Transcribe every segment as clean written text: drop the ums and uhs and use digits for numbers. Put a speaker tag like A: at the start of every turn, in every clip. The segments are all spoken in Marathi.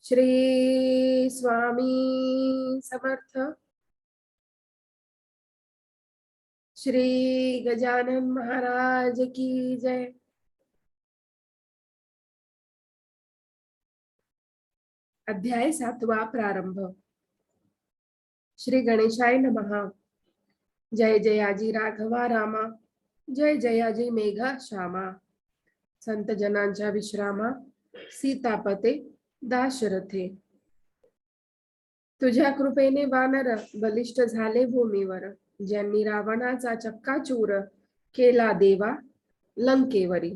A: श्री स्वामी समर्थ। श्री गजानन महाराज की जय। अध्याय 7वा प्रारंभ। श्री गणेशाय नमः। जय जयाजी राघवा रामा, जय जयाजी मेघा श्यामा। संत जनांच्या विश्रामा, सीतापते दाशरथे। तुझ्या कृपेने वानर बलिष्ठ झाले भूमीवर, ज्यांनी रावणाचा चक्काचूर केला देवा लंकेवरी।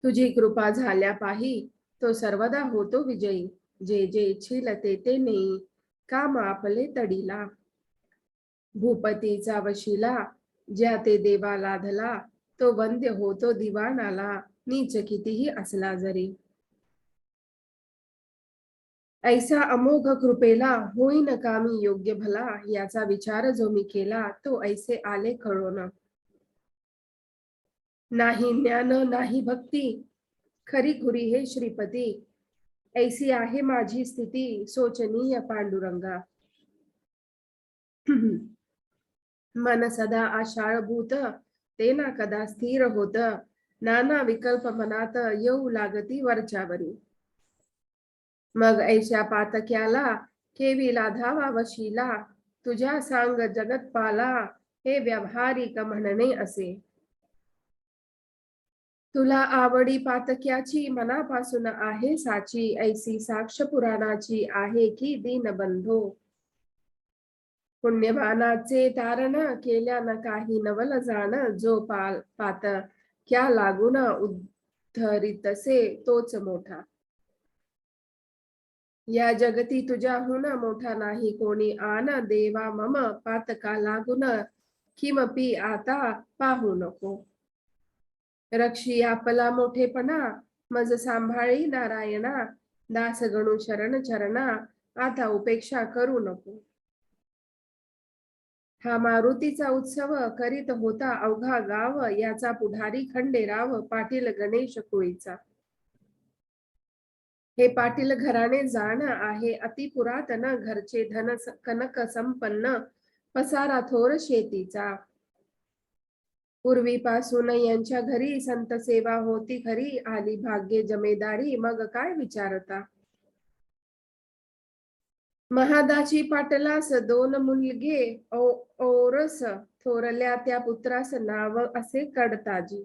A: तुझी कृपा झाल्या पाही तो सर्वदा होतो विजयी, जे जे इच्छिल ते नेई काम आपले तडीला। भूपतीचा वशिला ज्या ते देवा लाधला, तो वंद्य होतो दिवाणाला, नीच कितीही असला जरी। ऐसा अमोघ कृपेला होईन कामी योग्य भला, याचा विचार जो मी केला तो ऐसे आले कळोन। नाही ज्ञान नाही भक्ती खरी खुरी हे श्रीपती, ऐसी आहे माझी स्थिती शोचनीय पांडुरंगा। मन सदा आशाळभूत ते ना कदा स्थिर होत, नाना विकल्प मनात येऊ लागती वरच्यावरी। मग ऐशा पातक्याला केविला धावा वशिला, तुझ्या सांग जगतपाला हे व्यावहारिक म्हणणे असे। तुला आवडी पातक्याची मनापासून आहे साची, ऐसी साक्ष पुराणाची आहे की दीनबंधो। पुण्यवानाचे तारण केल्यान काही नवल जाण, जो पातक्या लागून उद्धरितसे तोच मोठा। या जगती तुझ्याहून मोठा नाही कोणी आन, देवा मम पातका लागून किमपि आता पाहू नको। रक्षी आपला मोठेपणा मज सांभाळी नारायणा, दास गणू शरण चरणा आता उपेक्षा करू नको। हा मारुतीचा उत्सव करीत होता अवघा गाव, याचा पुढारी खंडेराव पाटील गणेश कुळीचा। हे पाटील घराणे जाण आहे अति पुरातन, घरचे धन कनक संपन्न पसारा थोर शेतीचा। पूर्वीपासून यांच्या घरी संत सेवा होती खरी, आली भाग्ये जमेदारी मग काय विचारता। महादाची पाटलास दोन मुलगे ओरस, थोरल्या त्या पुत्रास नाव असे कडताजी।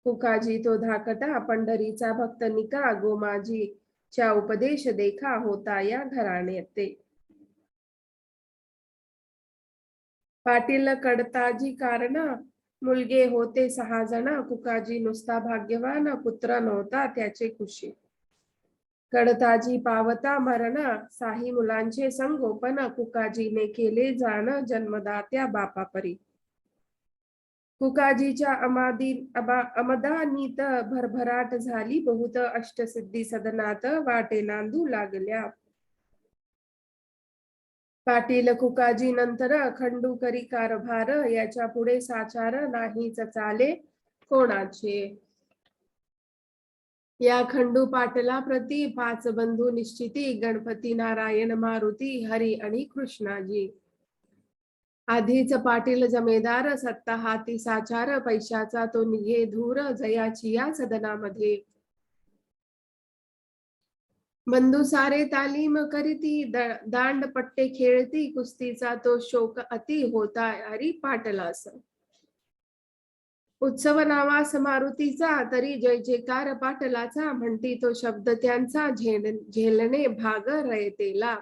A: कुकाजी तो धाकटा पंढरीचा भक्त निका, गोमाजी च्या उपदेश देखा होता या घराणे। पाटील कडताजी कारण मुलगे होते 6 जण, कुकाजी नुसता भाग्यवान पुत्र नव्हता त्याचे खुशी। कडताजी पावता मरण साही मुलांचे संगोपन, कुकाजीने केले जाण जन्मदात्या बापापरी। कुकाजीच्या अमदानीत भरभराट झाली बहुत, अष्टसिद्धी सदनात वाटे नांदू लागल्या। पाटील कुकाजी नंतर खंडू करी कारभार, याच्या पुढे साचार नाहीच चाले कोणाचे। या खंडू पाटला प्रती 5 बंधू निश्चिती, गणपती नारायण मारुती हरी आणि कृष्णाजी। आधीच पाटील जमेदार सत्ता हाती साचार, पैशाचा तो निघे धूर जयाची या सदनामध्ये। बंधू सारे तालीम करीती, दांडपट्टे खेळती, कुस्तीचा तो शोक अति होता हरी पाटलास। उत्सव नावास मारुतीचा तरी जय जयकार पाटलाचा, म्हणती तो शब्द त्यांचा झेलणे भाग रयतेला।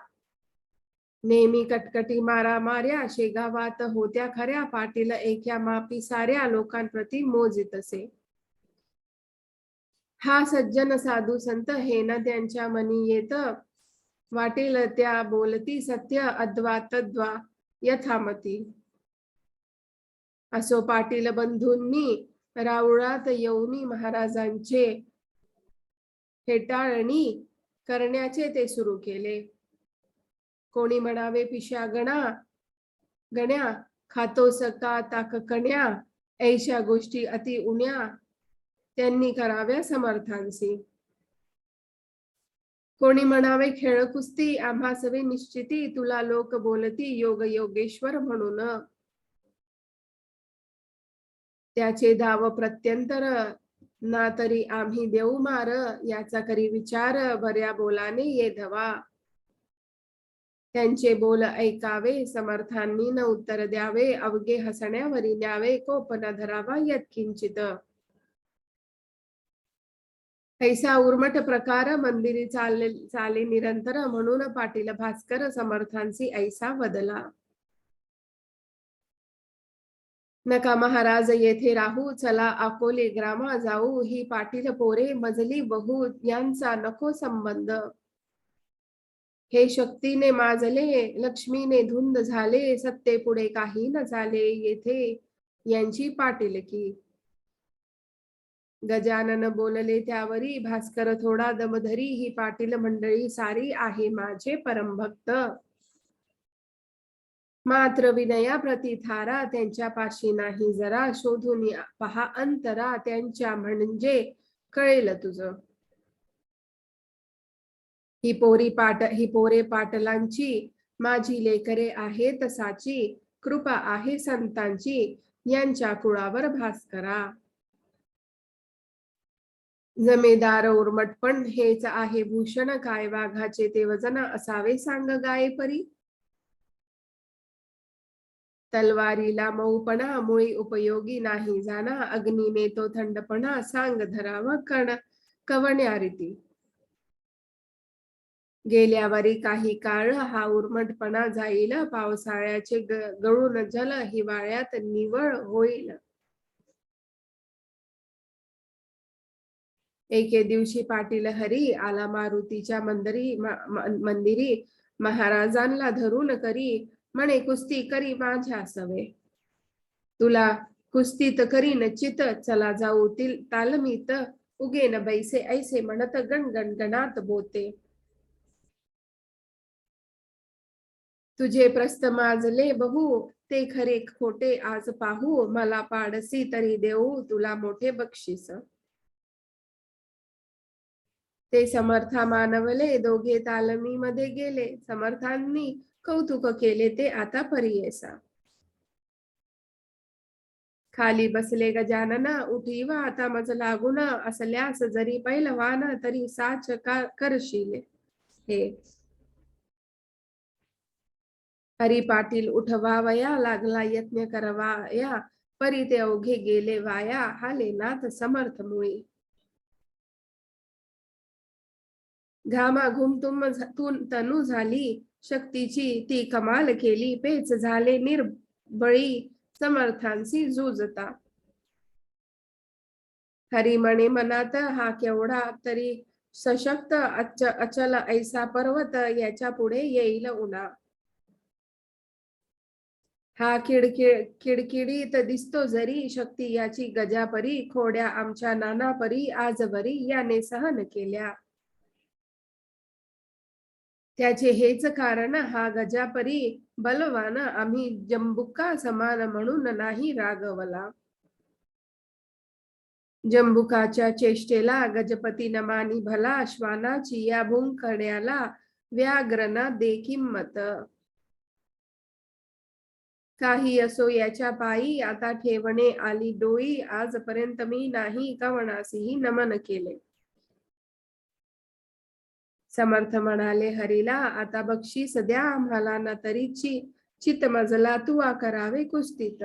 A: नेहमी कटकटी मारा मार्या शेगावात होत्या खऱ्या, पाटील एका मापी साऱ्या लोकांप्रती मोजित असे। हा सज्जन साधू संत हे न त्यांच्या मनी येत, वाटेल त्या बोलती सत्य अद्वा तद्वा यथामती। असो पाटील बंधूंनी राऊळात येऊनी महाराजांचे हेटाळणी करण्याचे ते सुरू केले। कोणी म्हणावे पिशा गण्या खातोस का ताककण्या, ऐशा गोष्टी अति उण्या त्यांनी कराव्या समर्थांसी। कोणी म्हणावे खेळ कुस्ती आम्हा सवे निश्चिती, तुला लोक बोलती योग योगेश्वर म्हणून. त्याचे धाव प्रत्यंतर ना तरी आम्ही देऊ मार, याचा करी विचार बऱ्या बोलाने ये धवा. त्यांचे बोल ऐकावे समर्थांनी न उत्तर द्यावे, अवघे हसण्यावरी न्यावे कोप न धरावा यत्किंचित. ऐसा उर्मट प्रकार मंदिरी चाले निरंतर, म्हणून पाटील भास्कर समर्थांची ऐसा वदला. नका महाराज येथे राहू, चला अकोले ग्रामा जाऊ, ही पाटील पोरे मजली बहू, यांचा नको संबंध. हे शक्तीने माजले लक्ष्मीने धुंद झाले, सत्ते पुढे काही न झाले येथे यांची पाटीलकी. गजानन बोलले त्यावरी भास्कर थोडा दमधरी, ही पाटील मंडळी सारी आहे माझे परमभक्त. मात्र विनया प्रतिथारा त्यांच्या पाशी नाही जरा, शोधून पहा अंतरा त्यांच्या म्हणजे कळेल तुझं. ही पोरे पाटलांची, माझी लेकरे आहेत साची, कृपा आहे संतांची यांच्या कुळावर भास्करा. जमेदार उर्मटपण हेच आहे भूषण, काय वाघाचे ते वजन असावे सांग गाये परी. तलवारीला मऊपणा मुळी उपयोगी नाही जाणा, अग्नीने तो थंडपणा सांग धरावा कवण्या रीती. गेल्यावरी काही काळ हा उर्मटपणा जाईल, पावसाळ्याचे गळून जल हिवाळ्यात निवळ होईल. एके दिवशी पाटील हरी आला मारुतीच्या मंदिरी, महाराजांना धरून करी म्हणे कुस्ती करी माझ्या सवे. तुला कुस्तीत करी नचित, चला जाऊ तालमीत, उगेन बैसे ऐसे म्हणत गणगणात बोते. तुझे प्रस्त माजले बहु, ते खरे खोटे आज पाहू, मला पाडसी तरी देऊ तुला मोठे बक्षीस. ते समर्था मानवले दोघे तालमी मध्ये गेले, समर्थांनी कौतुक केले ते आता परियेसा. खाली बसले गजानन उठीवा आता मज लागून, असल्यास जरी पैलवान तरी साच करशील हे. हरी पाटील उठवावया लागला यत्न करवाया, परी ते अवघे गेले वाया, हाले नाथ समर्थ मुळी. घामाघूम तनू झाली शक्तीची, ती कमाल केली पेच झाले निर्बळी समर्थांची जुजता. हरी म्हणे मनात हा केवढा तरी सशक्त अचल ऐसा पर्वत, याच्या पुढे येईल उन्हा. हा किडकिडीत दिसतो जरी, शक्ती याची गजापरी, खोड्या आमच्या नानापरी आजवरी याने सहन केल्या. त्याचे हेच कारण हा गजापरी बलवान, आम्ही जंबुका समान म्हणून नाही रागवला. जंबुकाच्या चेष्टेला गजपती नमानी भला, श्वानाची या भुंकण्याला व्याघ्रना दे किंमत. काही असो याच्या पायी आता ठेवणे आली डोई, आजपर्यंत मी नाही कवणासीही नमन केले. समर्थ म्हणाले हरीला आता बक्षीस द्या आम्हाला न तरीची, चित मजला तुवा करावे कुस्तीत.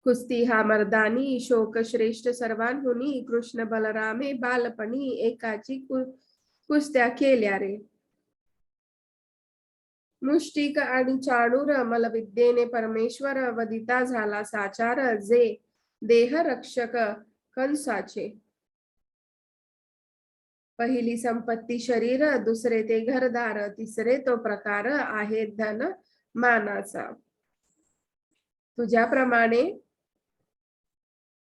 A: कुस्ती हा मर्दानी शोक श्रेष्ठ सर्वांहुनी, कृष्ण बलरामे बालपणी एकाची कुस्त्या केल्या रे. मुष्टिक आणि चाणूर मलविद्येने परमेश्वर वदिता झाला साचार, जे देह रक्षक कंसाचे. पहिली संपत्ती शरीर, दुसरे ते घरदार, तिसरे तो प्रकार आहे धन मानाचा. तुझ्याप्रमाणे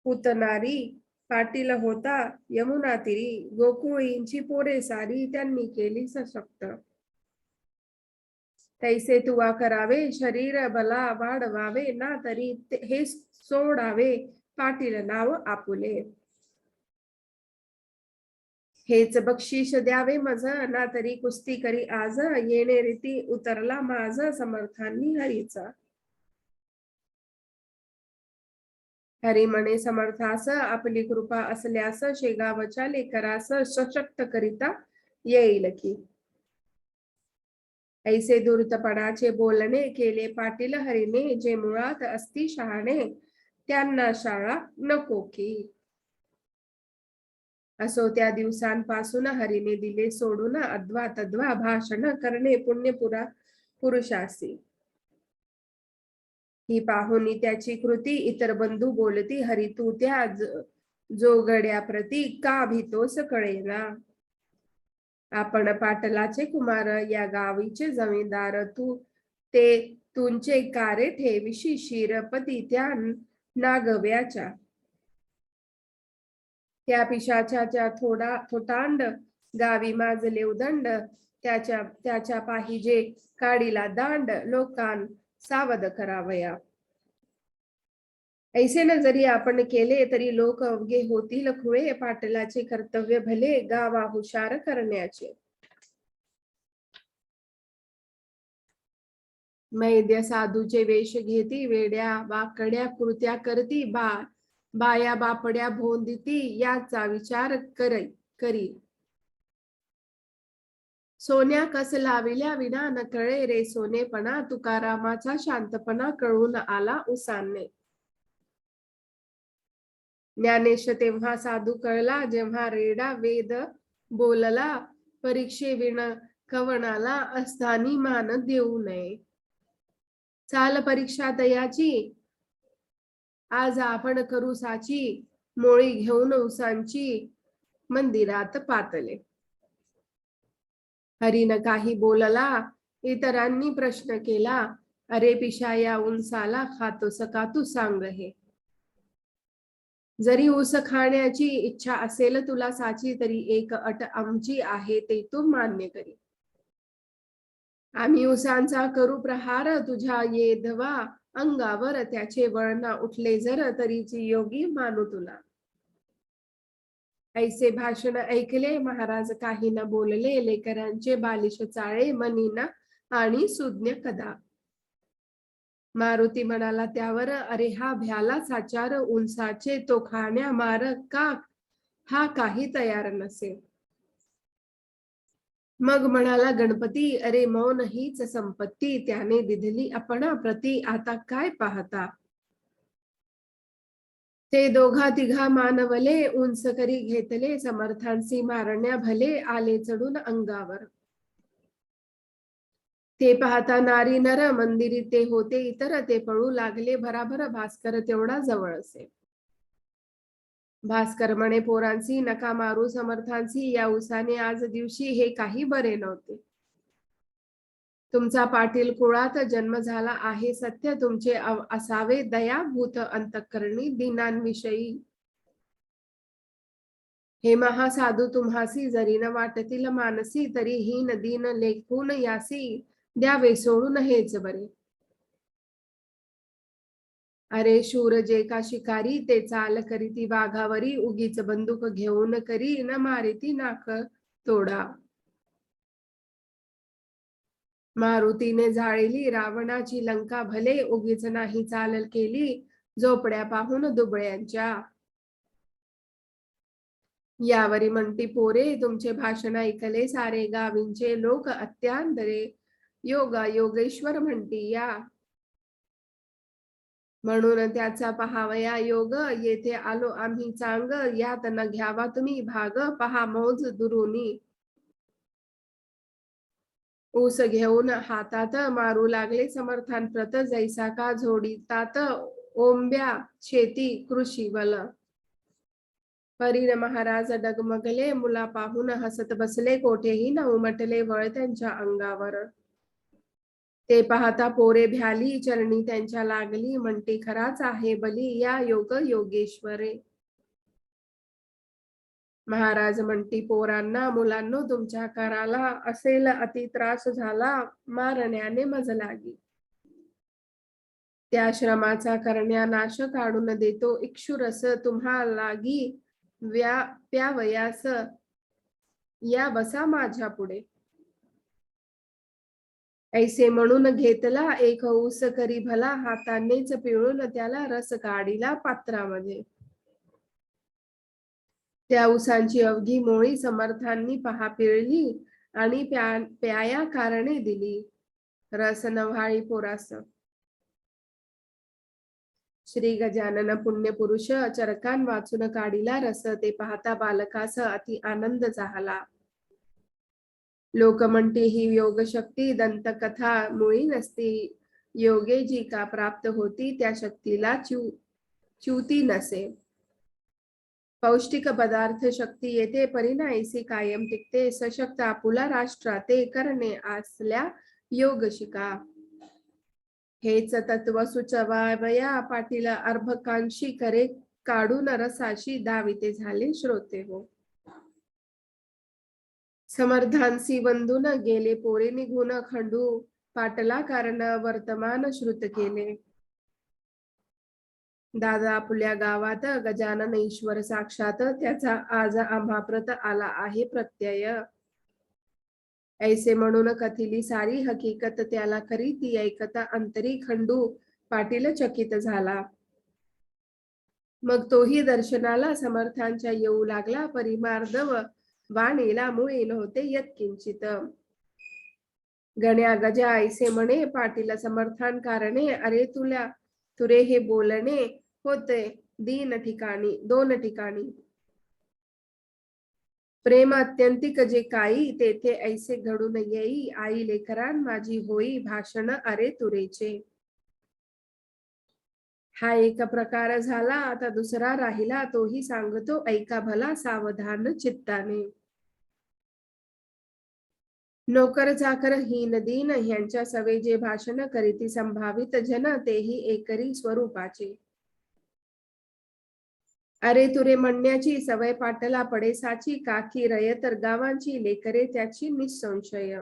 A: पुतणारी पाटील होता यमुना तीरी, गोकुळींची पोरे सारी त्यांनी केली सशक्त. तैसे तुवा करावे शरीर बला वाढवावे, ना तरी हे सोडावे पाटील नाव आपुले. हेच बक्षीस द्यावे मज, ना तरी कुस्ती करी आज, येणे रीती उतरला माझ, समर्थांनी हरीचा. हरी म्हणे समर्थास, आपली कृपा असल्यास, शेगावच्या लेकरास सशक्त करिता येईल की. ऐसे धूर्तपणाचे बोलणे केले पाटील हरीने, जे मुळात असती शहाणे, त्यांना शाळा नको की. असो त्या दिवसांपासून हरीने दिले सोडून, अध्वा तद्वा भाषण करणे पुण्यपुरा पुरुषासी. ही पाहुनी त्याची कृती, इतर बंधू बोलती, हरी तू त्या जोगड्याप्रती का भीतोस कळेना. आपण पाटलाचे कुमार, या गावीचे जमीनदार, तू ते तुमचे कारे ठेविशी शिरपती त्या नागव्याच्या. त्या पिशाच्याच्या थोटांड गावी माजले उदंड, त्याच्या पाहिजे काडीला दांड, लोकां सावध करावया. ऐसे न जरी आपण केले तरी लोक अवघे होतील खुळे, पाटलाचे कर्तव्य भले गावा हुशार करण्याचे. मैद्य साधूचे वेश घेती, वेड्या वाकड्या कृत्या करती, बाया बापड्या भोंदिती, याचा विचार करी. सोन्या कस लाविल्या विना न कळे रे सोनेपणा, तुकारामाचा शांतपणा कळून आला उसाने. ज्ञानेश तेव्हा साधू कळला, जेव्हा रेडा वेद बोलला, परीक्षे विण कवणाला असतानी मान देऊ नये. चाल परीक्षा तयाची, आज आपण करू साची, मोळी घेऊन उसांची मंदिरात पातले. हरीन काही बोलला, इतरांनी प्रश्न केला, अरे पिशा या उंसाला खातोस का तू सांग हे. जरी ऊस खाण्याची इच्छा असेल तुला साची, तरी एक अट आमची आहे, ते तू मान्य करी. आम्ही उसांचा करू प्रहार, तुझ्या येधवा अंगावर त्याचे वळणा उठले जर, तरीची योगी मानू तुला. ऐसे भाषण ऐकले महाराज काही न बोलले, लेकरांचे बालिश चाळे मनीना आणि सुज्ञ कदा. मारुती म्हणाला त्यावर, अरे हा भ्याला साचार उंसाचे, तो खाण्या मार का हा काही तयार नसे. मग म्हणाला गणपती, अरे मौन हीच संपत्ती, त्याने दिधली आपणा प्रती, आता काय पाहता. ते दोघा तिघा मानवले, उंच करी घेतले, समर्थांसी मारण्या भले, आले चढून अंगावर. ते पाहता नारी नर मंदिरी ते होते इतर, ते पळू लागले भराभर, भास्कर तेवढा जवळ असे. भास्कर म्हणे पोरांसी, नका मारू समर्थांसी, या उसाने आज दिवशी हे काही बरे नव्हते. तुमचा पाटील कुळात जन्म झाला आहे सत्य, तुमचे असावे दयाभूत अंतःकरणी दीनांविषयी. हे महासाधू तुम्हासी जरी न वाटतील मानसी, तरी हीन दीन लेखून यासी द्यावे सोडून हेच बरे. अरे शूर जे का शिकारी, ते चाल करीती वाघावरी, उगीच बंदूक घेऊन करी न मारिती नाक तोडा. मारुतीने जाळली रावणाची लंका भले, उगीच नाही चाल केली झोपड्या पाहून दुबळ्यांच्या. यावरी म्हणती पोरे, तुमचे भाषण ऐकले सारे गावींचे लोक, अत्यांदरे योगा योगेश्वर म्हणती या. म्हणून त्याचा पहावया योग, येथे आलो आम्ही चांग, यात न घ्यावा तुम्ही भाग, पहा मौज दुरुनी. ऊस घेऊन हातात मारू लागले समर्थांप्रत, जैसा का झोडीतात ओंब्या शेती कृषी बल. परीन महाराज डगमगले, मुला पाहून हसत बसले, कोठेही न उमटले वळ त्यांच्या अंगावर. ते पाहता पोरे भ्याली, चरणी त्यांच्या लागली, म्हणती खराच आहे बली या योग योगेश्वरे. महाराज म्हणती पोरांना, मुलांनो तुमच्या कराला असेल अति त्रास झाला, मारण्याने मज लागी. त्या श्रमाचा करण्या नाश काढून देतो इक्षुरस, तुम्हा लागी प्यावयास या बसा माझ्या पुढे. ऐसे म्हणून घेतला एक ऊस करी भला, हातानेच पिळून त्याला रस काढिला पात्रामध्ये. त्या ऊसांची अवघी मोळी समर्थांनी पहा पिळली आणि प्याया कारणे दिली, रस नव्हाळी पोरास. श्री गजानन पुण्यपुरुष चरकान वाचून काढिला रस, ते पाहता बालकास अति आनंद झाला. लोक म्हणते ही योग शक्ती दंतकथा मुळी नसती, योगे जी का प्राप्त होती त्या शक्तीला च्युती नसे. पौष्टिक पदार्थ शक्ती येते परिणायसी कायम टिकते, सशक्त आपुला राष्ट्रा ते करणे असल्या योग शिका. हेच तत्व सुचवावया पाटील अर्भकांशी, करे काढून रसाशी दाविते झाले श्रोते हो. समर्थांसी वंदून गेले पोरे निघून, खंडू पाटला कारण वर्तमान श्रुत केले. दादा आपल्या गावात गजानन ईश्वर साक्षात, त्याचा आज आम्हाप्रत आला आहे प्रत्यय. ऐसे म्हणून कथिली सारी हकीकत, त्याला खरी ती ऐकता अंतरी खंडू पाटील चकित झाला. मग तोही दर्शनाला समर्थांच्या येऊ लागला, परिमार्दव वाणीला मुळे नव्हते यत्किंचित. गण्या गजा ऐसे म्हणे पाटील समर्थान कारणे, अरे तुरे हे बोलणे होते दोन ठिकाणी. प्रेम अत्यंतिक जे काही, तेथे ऐसे घडून येई, आई लेकरान माझी होई भाषण अरे तुरेचे. हा एक प्रकार झाला, आता दुसरा राहिला तोही सांगतो ऐका भला सावधान चित्ताने. नोकर चाकर हीन दीन ह्यांच्या सवे जे भाषण करीती संभावित जन, तेही एकरी स्वरूपाचे. अरे तुरे म्हणण्याची सवय पाटला पडेसाची, काकी रयतर गावांची लेकरे त्याची निसंशय.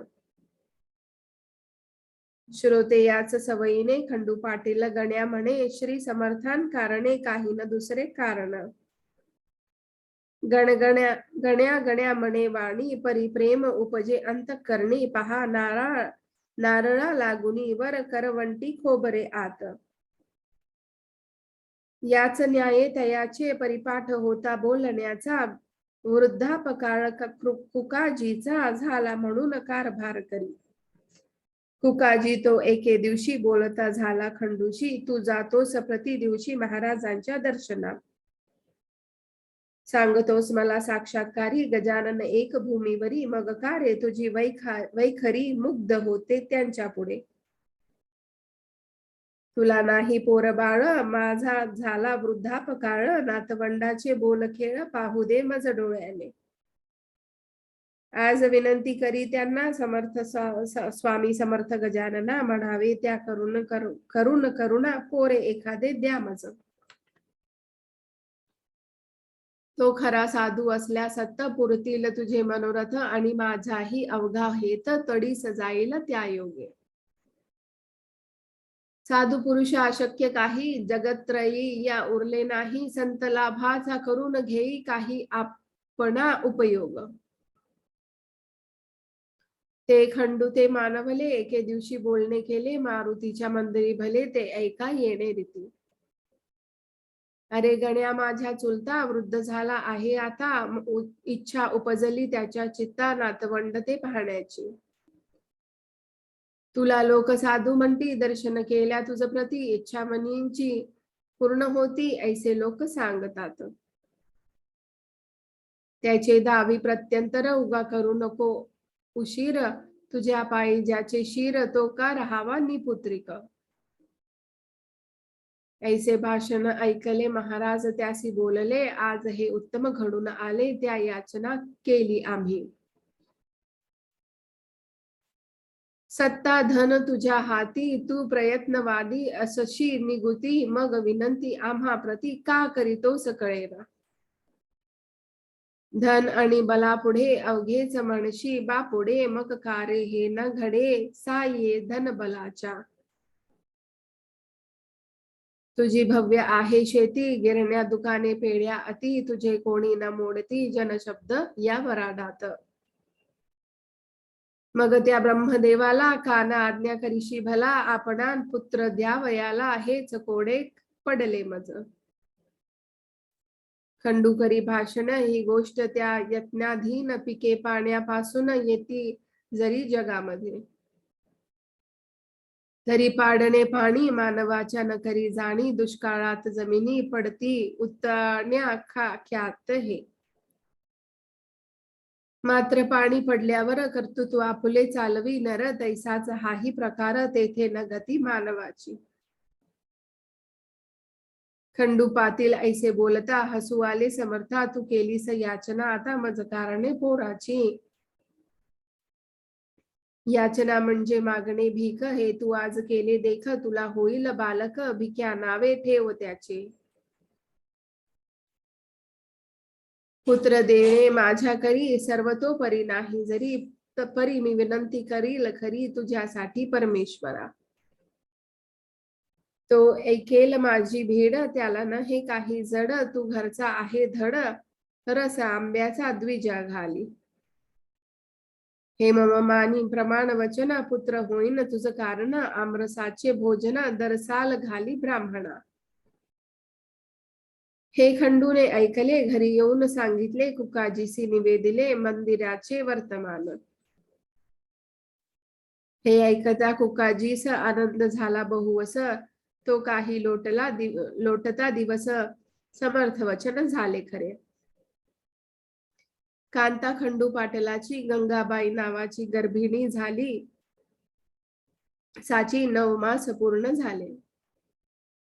A: श्रोते याच सवयीने खंडू पाटील गण्या म्हणे, श्री समर्थान कारणे काही न दुसरे कारण. गण्या गण्या म्हणे वाणी, परिप्रेम उपजे अंतःकरणी, पहा नारळा लागुनी वर करवंटी खोबरे आत. याच न्याये तयाचे परिपाठ होता बोलण्याचा, वृद्धापकाळ कुकाजीचा झाला म्हणून कारभार करी. कुकाजी तो एके दिवशी बोलता झाला खंडूशी, तू जातोस प्रति दिवशी महाराजांच्या दर्शनात. सांगतोस मला साक्षात्कारी गजानन एक भूमीवरी, मग का रे तुझी वैखरी मुग्ध होते त्यांच्या पुढे. तुला नाही पोर बाळ माझा झाला वृद्धापकाळ, नातवंडाचे बोल खेळ पाहू दे मज डोळ्याने. आज विनंती करी त्यांना स्वामी समर्थ गजानना, म्हणावे त्या करुणा पोरे एखादे द्या मज. तो खरा साधू असल्या सत्त पुरतील तुझे मनोरथ, आणि माझाही अवघा हेत तडीस जाईल त्या योगे. साधू पुरुष अशक्य काही जगत्रयी या उरले नाही, संत लाभाचा करून घेई काही आपणा उपयोग. ते खंडू ते मानवले एके दिवशी बोलणे केले, मारुतीच्या मंदिरी भले ते ऐका येणे रीती. अरे गण्या माझ्या चुलता वृद्ध झाला आहे आता, इच्छा उपजली त्याच्या चित्ता नातवंड ते पाहण्याची. तुला लोक साधू म्हणती दर्शन केल्या तुझ प्रती, इच्छा मनींची पूर्ण होती ऐसे लोक सांगतात. त्याचे दावी प्रत्यंतर उगा करू नको उशीर, तुझ्या पायी ज्याचे शिर तो का राहावा निपुत्रिक. ऐसे भाषण ऐकले महाराज त्यासी बोलले, आज हे उत्तम घडून आले त्या याचना केली आम्ही. सत्ता धन तुझ्या हाती तू प्रयत्नवादी असशी निगुती, मग विनंती आम्हा प्रती का करीतोस कळेना. धन आणि बला पुढे अवघेच म्हणशी बापुढे, मग कारे हे न घडे साये धन बलाच्या. तुझी भव्य आहे शेती गिरण्या दुकाने पेढ्या अति, तुझे कोणी न मोडती जनशब्द या वराडात. मग त्या ब्रह्मदेवाला काना आज्ञा करीशी भला, आपणान पुत्र द्यावयाला, हेच कोडे पडले मज. खंडू करी भाषण, ही गोष्ट त्या यज्ञाधीन पिके पाण्यापासून येती जरी जगामध्ये. तरी पाडणे पाणी मानवाच्या न करी जाणी, दुष्काळात जमिनी पडती उतरण्या ख्यात हे. मात्र पाणी पडल्यावर कर्तृत्व आपुले चालवी नर, तैसाच हाही प्रकार तेथे न गती मानवाची. खंडूपातील ऐसे बोलता हसू आले समर्था, तू केलीस याचना आता मज कारणे पोराची. याचना म्हणजे मागणे भीक, हे तू आज केले देख, तुला होईल बालक भिक्या नावे ठेव त्याचे. पुत्र देणे माझ्या करी सर्वतोपरी नाही जरी, परी मी विनंती करील खरी तुझ्यासाठी परमेश्वरा. तो ऐकेल माझी भीड, त्याला न हे काही जड, तू घरचा आहे धड, रस आंब्याचा द्विजा घाली. हे मम मानी प्रमाण वचन, पुत्र होईन तुझ कारण, आमरसाचे भोजन दरसाल घाली ब्राह्मणा. हे खंडूने ऐकले, घरी येऊन सांगितले, कुकाजीसी निवेदिले मंदिराचे वर्तमान. हे ऐकता कुकाजीस आनंद झाला बहुवस, तो काही लोटता दिवस, समर्थ वचन झाले खरे. कांता खंडू पाटलाची गंगाबाई नावाची गर्भिणी झाली, साची 9 मास पूर्ण झाले.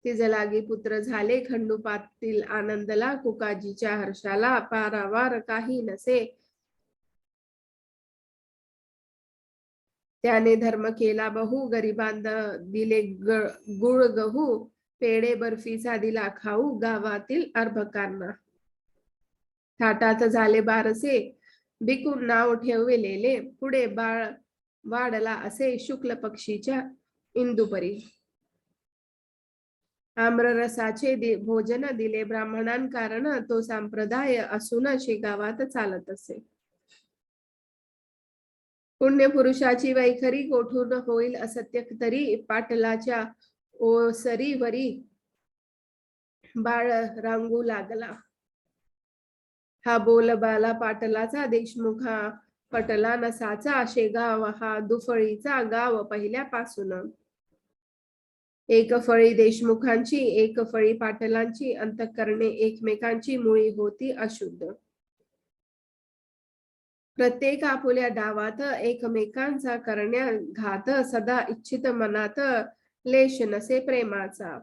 A: तिज लागी पुत्र झाले, खंडू पाटील आनंदला, कुकाजीच्या हर्षाला पारावार काही नसे. त्याने धर्म केला बहु, गरिबांना दिले गुळ गहू, पेढे बर्फीचा दिला खाऊ गावातील अर्भकांना. थाटात झाले बारसे, बिकून नाव ठेवलेले, पुढे बाळ वाढला असे शुक्ल पक्षीच्या इंदुपरी. आम्ररसाचे भोजन दिले ब्राह्मणां कारण, तो संप्रदाय असून शेगावात चालत असे. पुण्य पुरुषाची वैखरी कोठून होईल असत्य तरी, पाटलाच्या ओसरीवरी बाळ रांगू लागला. हा बोल बाला पाटलाचा, देशमुखा पटला नसाचा, शेगाव हा दुफळीचा गाव पहिल्यापासून. एक फळी देशमुखांची, एक फळी पाटलांची, अंतःकरणे एकमेकांची मुळी होती अशुद्ध. प्रत्येक आपुल्या डावात एकमेकांचा करण्या घात, सदा इच्छित मनात लेश नसे प्रेमाचा.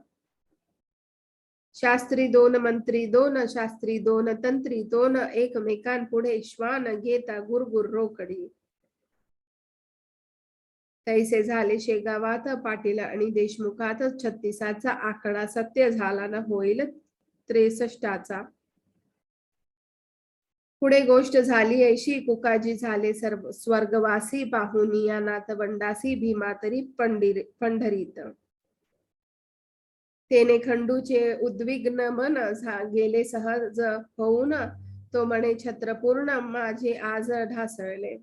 A: शास्त्री 2 मंत्री 2, शास्त्री 2 तंत्री 2, एकमेकांपुढे श्वान घेता गुरगुर रोकडी. तैसे झाले शेगावात, पाटील आणि देशमुखात 36चा आकडा सत्य झाला न होईल 63चा. पुढे गोष्ट झाली ऐशी, कुकाजी झाले सर्व स्वर्गवासी, पाहुनिया नाथवंडासी भीमातरी पंढरीत. तेने खंडूचे उद्विग्न मन गेले सहज होऊन, तो म्हणे छत्रपूर्ण माझे आज ढासळले.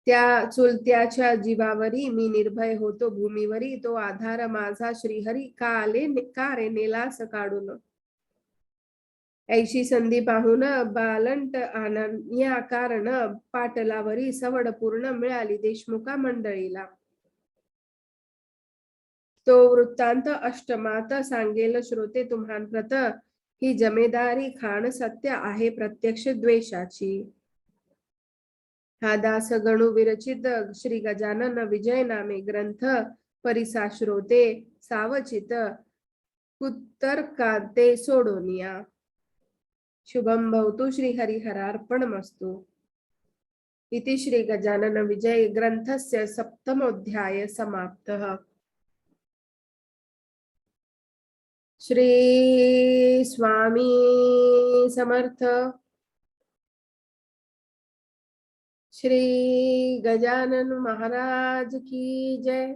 A: त्या चुलत्याच्या जीवावरी मी निर्भय होतो भूमीवरी, तो आधार माझा श्रीहरी का रे नेलास काढून. ऐशी संधी पाहून बालंट आणण्या कारण, पाटलावरी सवड पूर्ण मिळाली देशमुखा मंडळीला. तो वृत्तांत अष्टमात सांगेल श्रोते तुम्हांप्रत, ही जमेदारी खाण सत्य आहे प्रत्यक्ष द्वेषाची. हा दास गणू विरचित श्री गजानन विजय नामे ग्रंथ, परिसा श्रोते सावचित कुतर्कांते सोडोनिया. शुभम भवतु श्री हरिहरार्पणमस्तु. इति श्री गजानन विजय ग्रंथस्य 7मोऽध्याय समाप्तः. श्री स्वामी समर्थ. श्री गजानन महाराज की जय.